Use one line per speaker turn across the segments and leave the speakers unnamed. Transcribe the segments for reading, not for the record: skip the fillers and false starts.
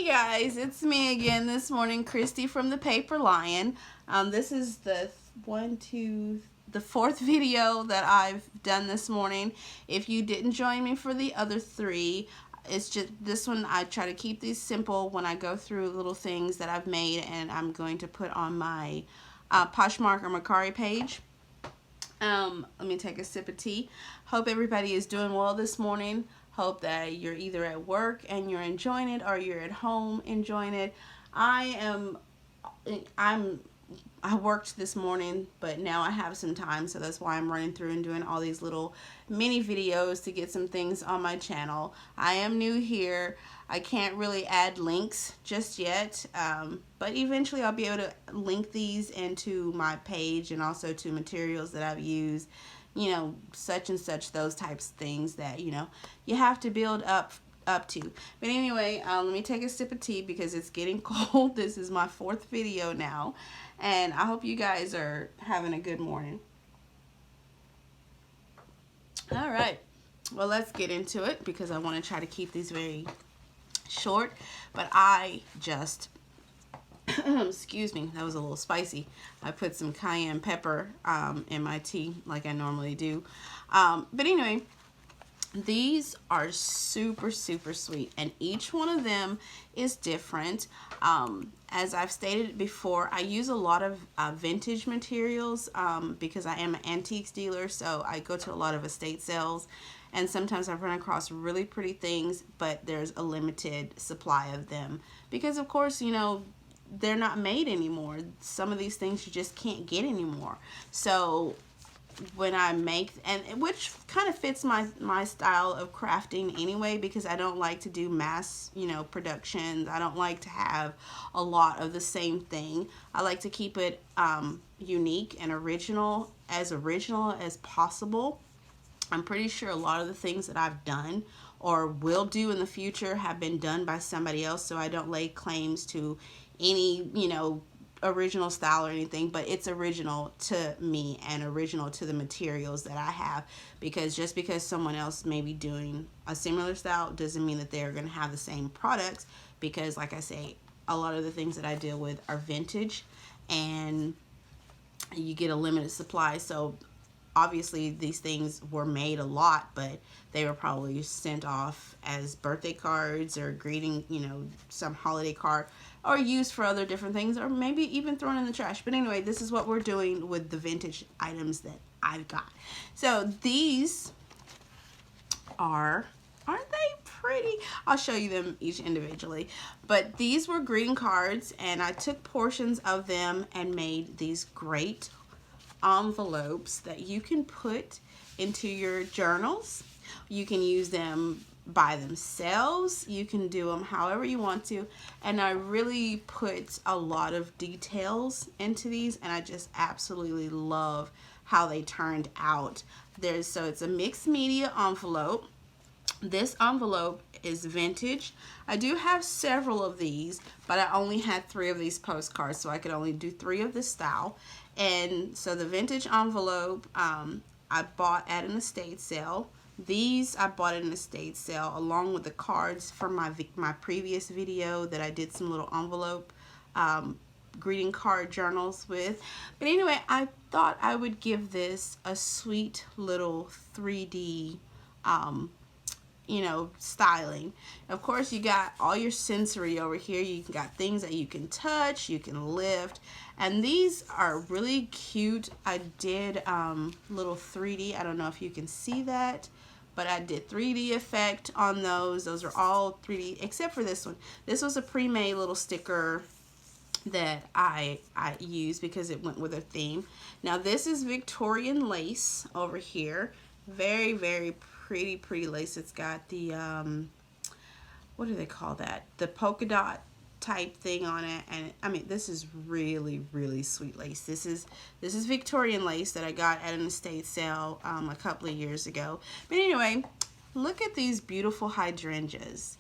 Hey guys, it's me again this morning, Christy from the Paper Lion. This is the fourth video that I've done this morning. If you didn't join me for the other three, it's just this one. I try to keep these simple when I go through little things that I've made, and I'm going to put on my Poshmark or Mercari page. Let me take a sip of tea. Hope everybody is doing well this morning. Hope that you're either at work and you're enjoying it, or you're at home enjoying it. I worked this morning, but now I have some time, so that's why I'm running through and doing all these little mini videos to get some things on my channel. I am new here. I can't really add links just yet, but eventually I'll be able to link these into my page and also to materials that I've used, you know, such and such, those types of things that, you know, you have to build up to. But anyway, let me take a sip of tea because it's getting cold. This is my fourth video now, and I hope you guys are having a good morning. All right, well, let's get into it because I want to try to keep these very short, but I just excuse me, that was a little spicy. I put some cayenne pepper in my tea like I normally do. But anyway, these are super sweet, and each one of them is different. As I've stated before, I use a lot of vintage materials because I am an antiques dealer, so I go to a lot of estate sales, and sometimes I run across really pretty things, but there's a limited supply of them because, of course, you know, they're not made anymore. Some of these things you just can't get anymore. So when I make, and which kind of fits my style of crafting anyway, because I don't like to do mass, you know, productions. I don't like to have a lot of the same thing. I like to keep it unique and original as possible. I'm pretty sure a lot of the things that I've done or will do in the future have been done by somebody else, so I don't lay claims to any, you know, original style or anything, but it's original to me and original to the materials that I have, because just because someone else may be doing a similar style doesn't mean that they're going to have the same products, because like I say, a lot of the things that I deal with are vintage and you get a limited supply. So obviously these things were made a lot, but they were probably sent off as birthday cards or greeting, you know, some holiday card, or used for other different things, or maybe even thrown in the trash. But anyway, this is what we're doing with the vintage items that I've got. So these aren't they pretty? I'll show you them each individually. But these were greeting cards, and I took portions of them and made these great envelopes that you can put into your journals. You can use them by themselves. You can do them however you want to, and I really put a lot of details into these, and I just absolutely love how they turned out. So it's a mixed media envelope. This envelope is vintage. I do have several of these, but I only had 3 of these postcards, so I could only do 3 of this style. And so the vintage envelope I bought at an estate sale. These I bought at an estate sale along with the cards from my previous video that I did some little envelope greeting card journals with. But anyway, I thought I would give this a sweet little 3D you know, styling. Of course, you got all your sensory over here. You got things that you can touch, you can lift, and these are really cute. I did little 3D, I don't know if you can see that, but I did 3D effect on those. Those are all 3D except for this one. This was a pre-made little sticker that I used because it went with a theme. Now this is Victorian lace over here. Very pretty lace. It's got the what do they call that, the polka dot type thing on it, and I mean, this is really sweet lace. This is Victorian lace that I got at an estate sale a couple of years ago. But anyway, look at these beautiful hydrangeas.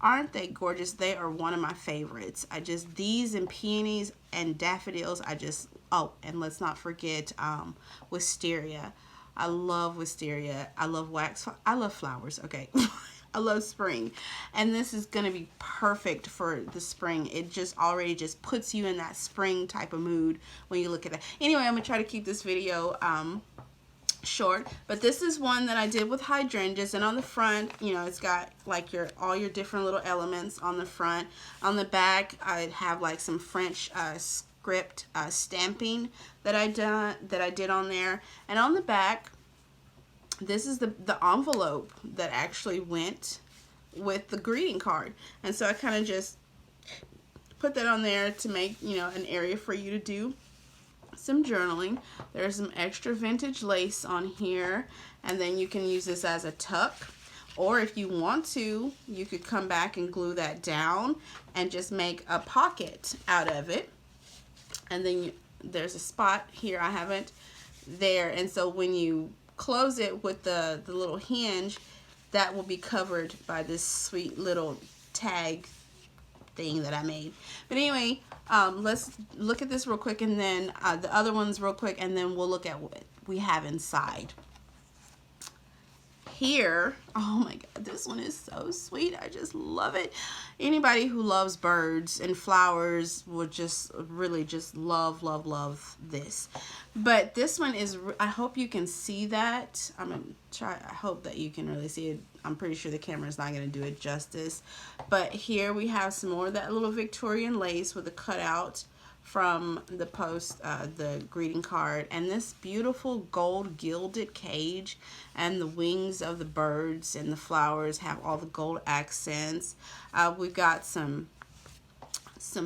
Aren't they gorgeous? They are one of my favorites. These and peonies and daffodils, oh, and let's not forget wisteria. I love wisteria. I love wax. I love flowers. Okay. I love spring, and this is gonna be perfect for the spring. It just already just puts you in that spring type of mood when you look at that. Anyway, I'm gonna try to keep this video short, but this is one that I did with hydrangeas, and on the front, you know, it's got like all your different little elements on the front. On the back, I have like some French script stamping that I did on there, and on the back, this is the envelope that actually went with the greeting card, and so I kind of just put that on there to make, you know, an area for you to do some journaling. There's some extra vintage lace on here, and then you can use this as a tuck, or if you want to, you could come back and glue that down and just make a pocket out of it. And then there's a spot here I haven't there, and so when you close it with the little hinge, that will be covered by this sweet little tag thing that I made. But anyway, let's look at this real quick, and then the other ones real quick, and then we'll look at what we have inside. Here, oh my god, this one is so sweet. I just love it. Anybody who loves birds and flowers will just really just love this. But this one is, I hope you can see that. I'm gonna try, I hope that you can really see it. I'm pretty sure the camera is not going to do it justice. But here we have some more of that little Victorian lace with a cutout from the the greeting card, and this beautiful gold gilded cage, and the wings of the birds and the flowers have all the gold accents. We've got some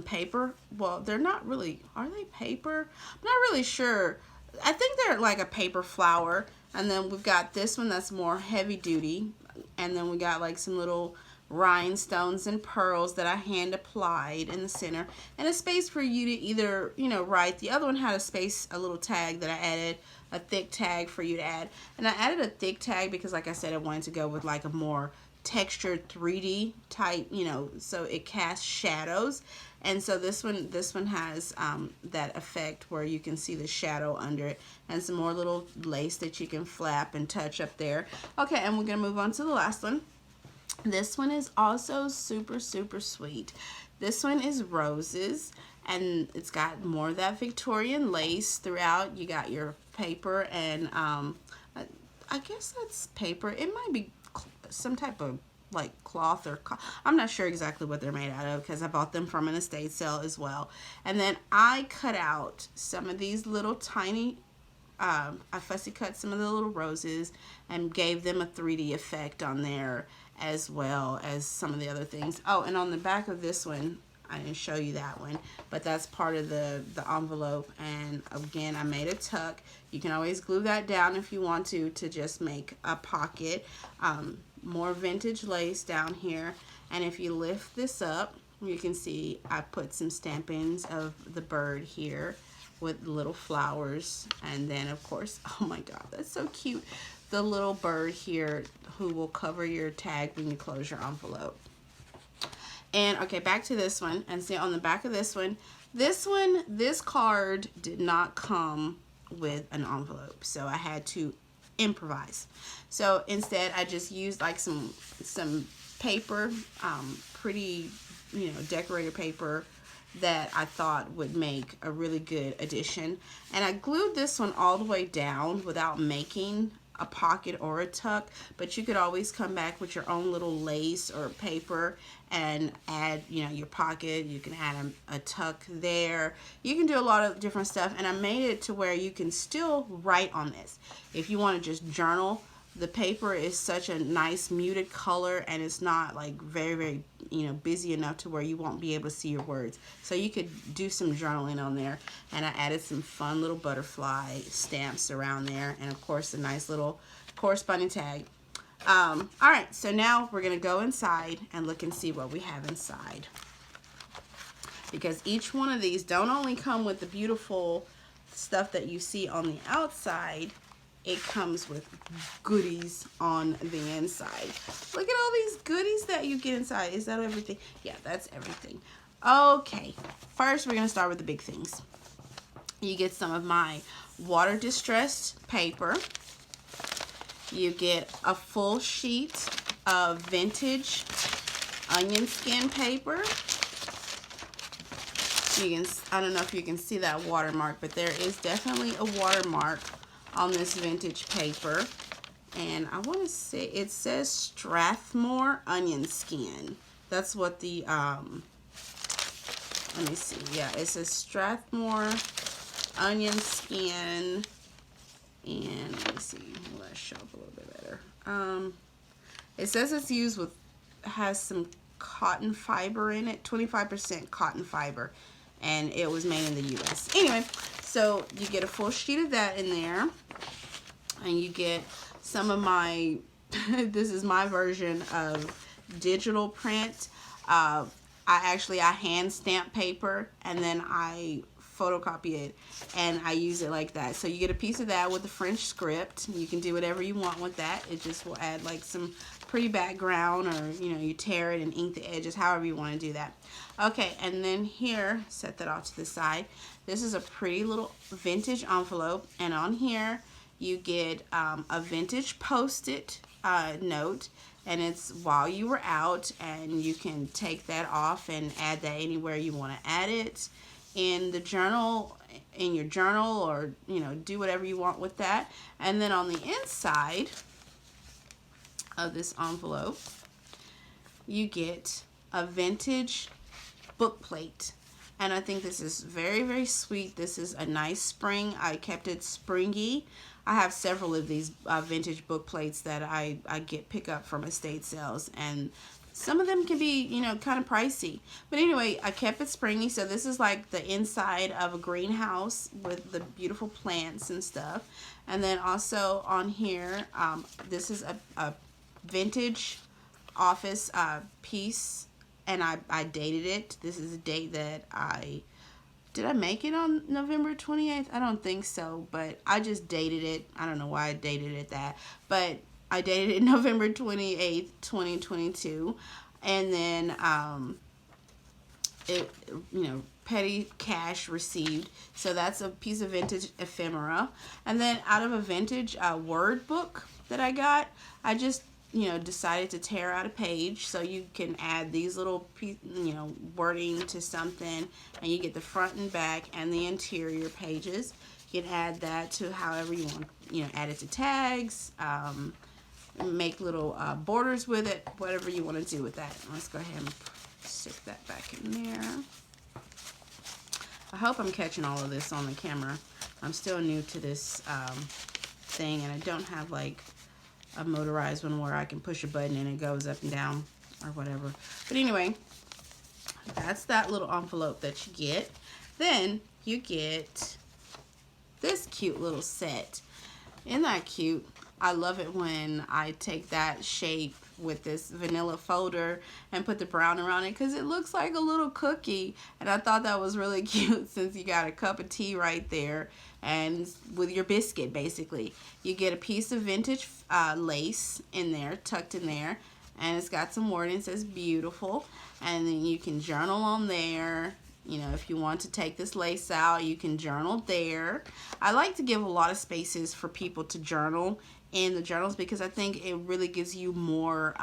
paper. Well, they're not really, are they paper? I'm not really sure. I think they're like a paper flower. And then we've got this one that's more heavy duty, and then we got like some little rhinestones and pearls that I hand applied in the center, and a space for you to either, you know, write. The other one had a space, a little tag that I added, a thick tag for you to add, and I added a thick tag because, like I said, I wanted to go with like a more textured 3D type, you know, so it casts shadows. And so this one has that effect where you can see the shadow under it, and some more little lace that you can flap and touch up there. Okay, and we're gonna move on to the last one. This one is also super sweet. This one is roses, and it's got more of that Victorian lace throughout. You got your paper, and I guess that's paper. It might be some type of like cloth, or I'm not sure exactly what they're made out of because I bought them from an estate sale as well. And then I cut out some of these little tiny I fussy cut some of the little roses and gave them a 3D effect on there, as well as some of the other things. Oh, and on the back of this one, I didn't show you that one, but that's part of the envelope. And again, I made a tuck. You can always glue that down if you want to just make a pocket. More vintage lace down here, and if you lift this up, you can see I put some stampings of the bird here with little flowers, and then of course, oh my god, that's so cute, the little bird here who will cover your tag when you close your envelope. And okay, back to this one, and see on the back of this card did not come with an envelope, so I had to improvise. So instead, I just used like some paper, pretty, you know, decorated paper that I thought would make a really good addition. And I glued this one all the way down without making a pocket or a tuck, but you could always come back with your own little lace or paper and add, you know, your pocket. You can add a tuck there. You can do a lot of different stuff, and I made it to where you can still write on this. If you want to just journal, the paper is such a nice muted color, and it's not like very, you know, busy enough to where you won't be able to see your words. So you could do some journaling on there, and I added some fun little butterfly stamps around there, and of course a nice little corresponding tag. All right, so now we're gonna go inside and look and see what we have inside, because each one of these don't only come with the beautiful stuff that you see on the outside, it comes with goodies on the inside. Look at all these goodies that you get inside. Is that everything? Yeah, that's everything. Okay, first we're gonna start with the big things. You get some of my water distressed paper. You get a full sheet of vintage onion skin paper. You can, I don't know if you can see that watermark, but there is definitely a watermark on this vintage paper. And I want to say it says Strathmore onion skin. That's what the let me see. Yeah, it says Strathmore onion skin. And let me see. Will that show up a little bit better? It says it's used with, has some cotton fiber in it, 25% cotton fiber, and it was made in the US. Anyway, so you get a full sheet of that in there, and you get some of my, this is my version of digital print. I hand stamp paper, and then I photocopy it, and I use it like that. So you get a piece of that with the French script. You can do whatever you want with that. It just will add like some pretty background, or you know, you tear it and ink the edges, however you want to do that. Okay, and then here, set that off to the side. This is a pretty little vintage envelope, and on here you get a vintage post-it note, and it's while you were out, and you can take that off and add that anywhere you want to add it, in the journal, in your journal, or you know, do whatever you want with that. And then on the inside of this envelope, you get a vintage book plate, and I think this is very, very sweet. This is a nice spring. I kept it springy. I have several of these vintage book plates that I pick up from estate sales, and some of them can be, you know, kind of pricey. But anyway, I kept it springy. So this is like the inside of a greenhouse with the beautiful plants and stuff. And then also on here, this is a vintage office piece, and I dated it. This is a date that did I make it on November 28th? I don't think so, but I just dated it. I don't know why I dated it that, but I dated it November 28th, 2022. And then, it, you know, petty cash received. So that's a piece of vintage ephemera. And then out of a vintage word book that I got, I just, you know, decided to tear out a page, so you can add these little you know, wording to something, and you get the front and back and the interior pages. You can add that to however you want, you know, add it to tags, make little borders with it, whatever you want to do with that. Let's go ahead and stick that back in there. I hope I'm catching all of this on the camera. I'm still new to this thing, and I don't have like a motorized one where I can push a button and it goes up and down or whatever. But anyway, that's that little envelope that you get. Then you get this cute little set. Isn't that cute? I love it when I take that shape with this vanilla folder and put the brown around it, because it looks like a little cookie, and I thought that was really cute since you got a cup of tea right there, and with your biscuit basically. You get a piece of vintage lace in there, tucked in there, and it's got some wording. It says beautiful, and then you can journal on there. You know, if you want to take this lace out, you can journal there. I like to give a lot of spaces for people to journal in the journals, because I think it really gives you more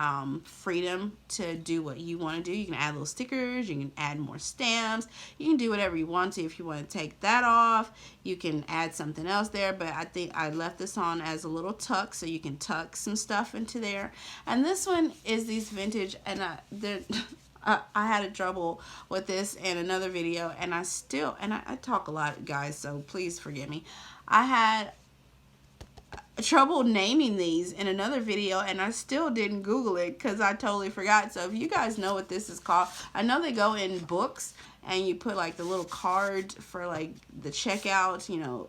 freedom to do what you want to do. You can add little stickers, you can add more stamps, you can do whatever you want to. If you want to take that off, you can add something else there, but I think I left this on as a little tuck, so you can tuck some stuff into there. And this one is these vintage, and I had a trouble with this in another video, and I talk a lot, guys, so please forgive me. I had trouble naming these in another video, and I still didn't Google it because I totally forgot. So if you guys know what this is called, I know they go in books, and you put like the little card for like the checkout, you know,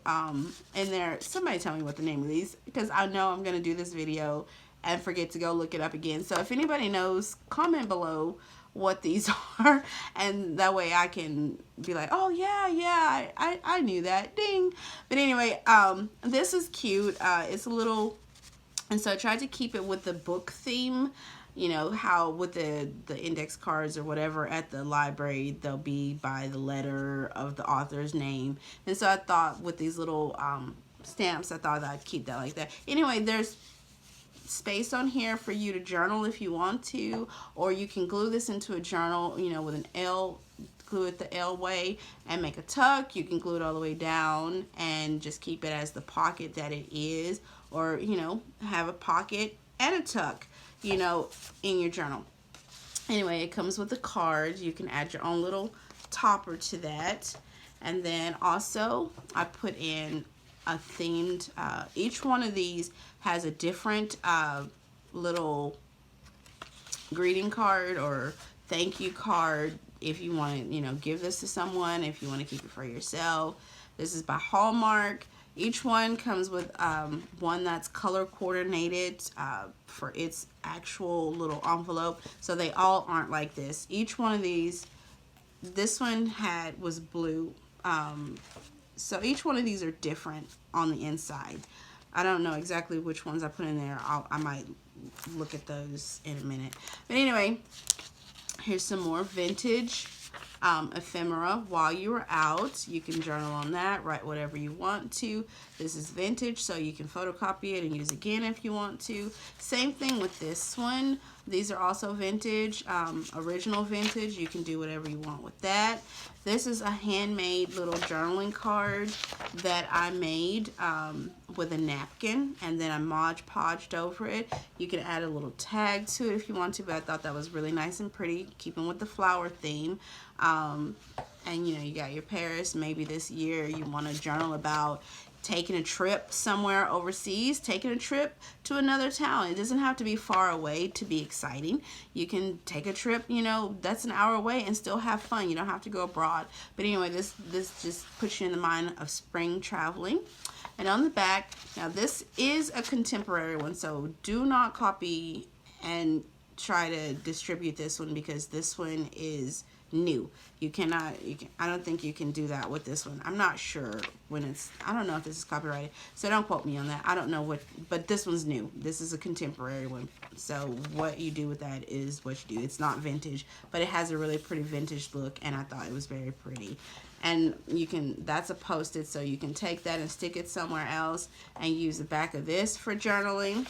in there. Somebody tell me what the name of these, because I know I'm going to do this video and forget to go look it up again. So if anybody knows, comment below what these are, and that way I can be like, oh yeah, I knew that, ding. But anyway, this is cute. It's a little, and so I tried to keep it with the book theme. You know how with the index cards or whatever at the library, they'll be by the letter of the author's name, and so I thought with these little stamps, I thought I'd keep that like that. Anyway, there's space on here for you to journal if you want to, or you can glue this into a journal, you know, with an L, glue it the L way and make a tuck. You can glue it all the way down and just keep it as the pocket that it is, or, you know, have a pocket and a tuck, you know, in your journal. Anyway, it comes with a card. You can add your own little topper to that. And then also I put in a themed, each one of these has a different little greeting card or thank you card if you want to, you know, give this to someone, if you want to keep it for yourself. This is by Hallmark. Each one comes with one that's color coordinated for its actual little envelope, so they all aren't like this. Each one of these, this one was blue, so each one of these are different on the inside. I don't know exactly which ones I put in there. I might look at those in a minute. But anyway, here's some more vintage ephemera. While you were out, you can journal on that, write whatever you want to. This is vintage, so you can photocopy it and use again if you want to. Same thing with this one. These are also vintage, original vintage. You can do whatever you want with that. This is a handmade little journaling card that I made with a napkin, and then I Mod Podged over it. You can add a little tag to it if you want to, but I thought that was really nice and pretty, keeping with the flower theme. And you know, you got your Paris. Maybe this year you want to journal about taking a trip somewhere overseas, taking a trip to another town. It doesn't have to be far away to be exciting. You can take a trip, you know, that's an hour away and still have fun. You don't have to go abroad. But anyway, this just puts you in the mind of spring traveling. And on the back, now this is a contemporary one, so do not copy and try to distribute this one, because this one is new. You cannot, I don't think you can do that with this one. I'm not sure when it's, I don't know if this is copyrighted, so don't quote me on that. I don't know what, but this one's new. This is a contemporary one. So what you do with that is what you do. It's not vintage, but it has a really pretty vintage look, and I thought it was very pretty. And you can, that's a Post-it, so you can take that and stick it somewhere else and use the back of this for journaling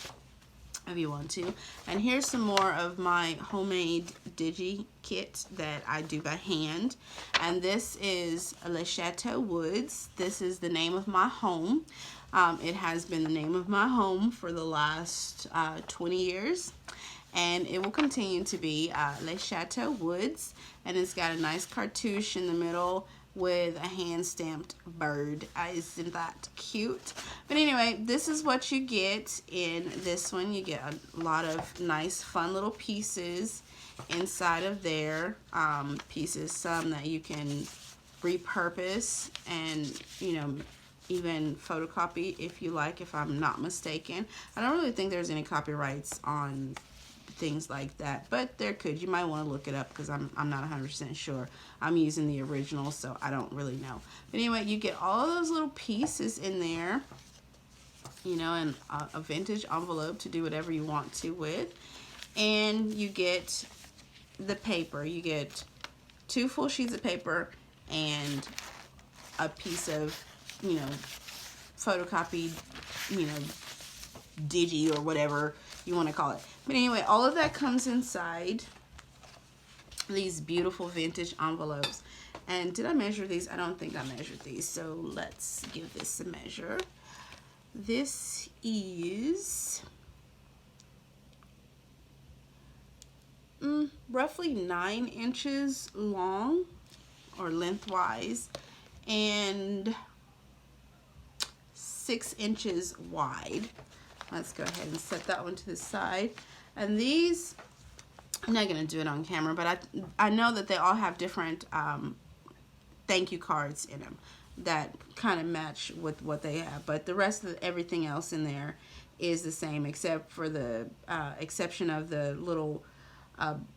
if you want to. And here's some more of my homemade digi kit that I do by hand. And this is Le Chateau Woods. This is the name of my home. It has been the name of my home for the last 20 years. And it will continue to be Le Chateau Woods. And it's got a nice cartouche in the middle with a hand-stamped bird. Isn't that cute? But anyway, this is what you get in this one. You get a lot of nice, fun little pieces inside of there. Pieces, some that you can repurpose and, you know, even photocopy if you like, if I'm not mistaken. I don't really think there's any copyrights on things like that, but there could. You might want to look it up, because I'm not 100% sure. I'm using the original, so I don't really know. But anyway, you get all of those little pieces in there, you know, and a vintage envelope to do whatever you want to with. And you get the paper. You get 2 full sheets of paper and a piece of, you know, photocopied, you know, digi or whatever you want to call it. But anyway, all of that comes inside these beautiful vintage envelopes. And did I measure these? I don't think I measured these, so let's give this a measure. This is roughly 9 inches long, or lengthwise, and 6 inches wide. Let's go ahead and set that one to the side. And these, I'm not going to do it on camera, but I know that they all have different thank you cards in them that kind of match with what they have. But the rest of everything else in there is the same, except for the exception of the little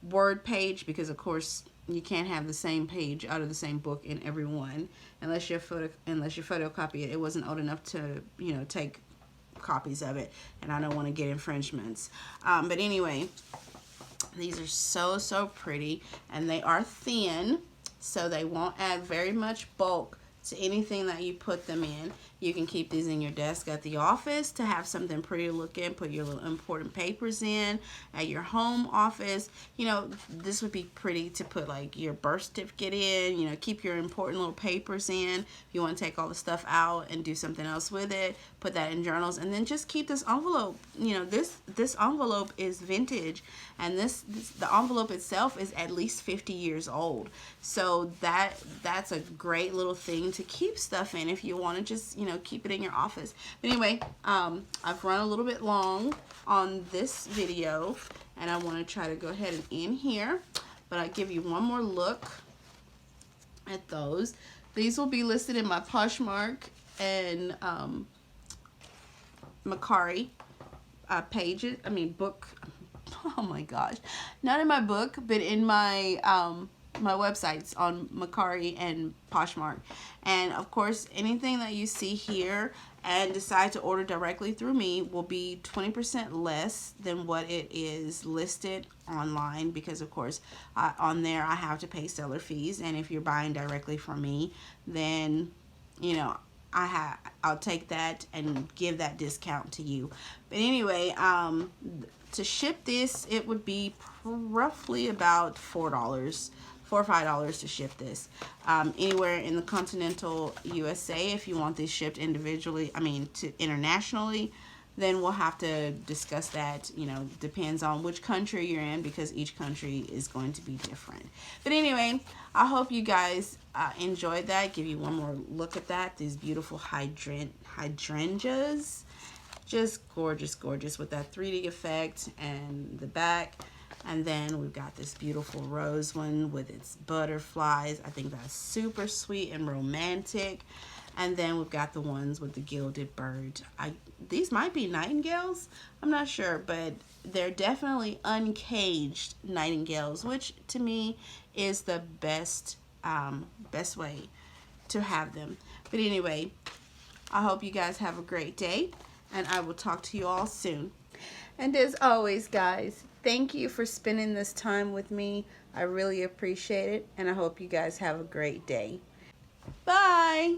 word page, because of course you can't have the same page out of the same book in every one unless you photocopy it. It wasn't old enough to, you know, take copies of it, and I don't want to get infringements. But anyway, these are so pretty, and they are thin, so they won't add very much bulk to anything that you put them in. You can keep these in your desk at the office to have something pretty to look in, put your little important papers in. At your home office, you know, this would be pretty to put like your birth certificate in, you know, keep your important little papers in. If you want to take all the stuff out and do something else with it, put that in journals. And then just keep this envelope. You know, this envelope is vintage, and the envelope itself is at least 50 years old. So that's a great little thing to keep stuff in if you want to just, you know, keep it in your office. But anyway, I've run a little bit long on this video, and I want to try to go ahead and end here, but I'll give you one more look at those. These will be listed in my Poshmark and Mercari pages. I mean book. Oh my gosh, not in my book, but in my my websites on Mercari and Poshmark. And of course, anything that you see here and decide to order directly through me will be 20% less than what it is listed online, because of course on there I have to pay seller fees, and if you're buying directly from me, then you know I'll take that and give that discount to you. But anyway, to ship this, it would be roughly about $4 or $5 to ship this. Anywhere in the continental USA, if you want these shipped individually, I mean to internationally, then we'll have to discuss that. You know, depends on which country you're in, because each country is going to be different. But anyway, I hope you guys enjoyed that. Give you one more look at that. These beautiful hydrangeas. Just gorgeous, gorgeous with that 3D effect and the back. And then we've got this beautiful rose one with its butterflies. I think that's super sweet and romantic. And then we've got the ones with the gilded bird. These might be nightingales. I'm not sure, but they're definitely uncaged nightingales, which to me is the best way to have them. But anyway, I hope you guys have a great day, and I will talk to you all soon. And as always, guys, thank you for spending this time with me. I really appreciate it, and I hope you guys have a great day. Bye!